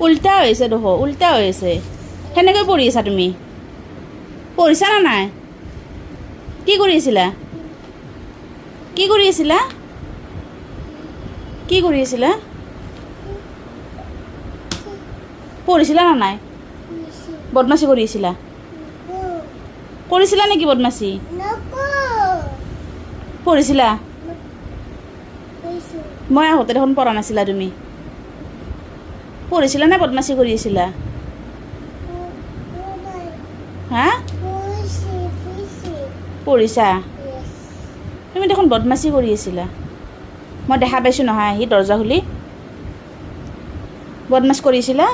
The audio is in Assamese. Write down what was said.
উল্টা হৈছে দেখো, উল্টা হৈছে। সেনেকৈ পঢ়ি আছা তুমি? পঢ়িছা না নাই? কি কৰি আছিলা? কি কৰি আছিলা? কি কৰি আছিলা? পঢ়িছিলা না নাই? বদমাচি কৰি আছিলা? কৰিছিলা নেকি বদমাচি? পঢ়িছিলা? মই আহোঁতে দেখোন পঢ়া নাছিলা তুমি। পঢ়িছিলা নে বদমাচি কৰি আছিলা? হা? পঢ়িছা? তুমি দেখোন বদমাচি কৰি আছিলা। মই দেখা পাইছোঁ নহয় আহি দৰজা খুলি। বদমাচ কৰিছিলা।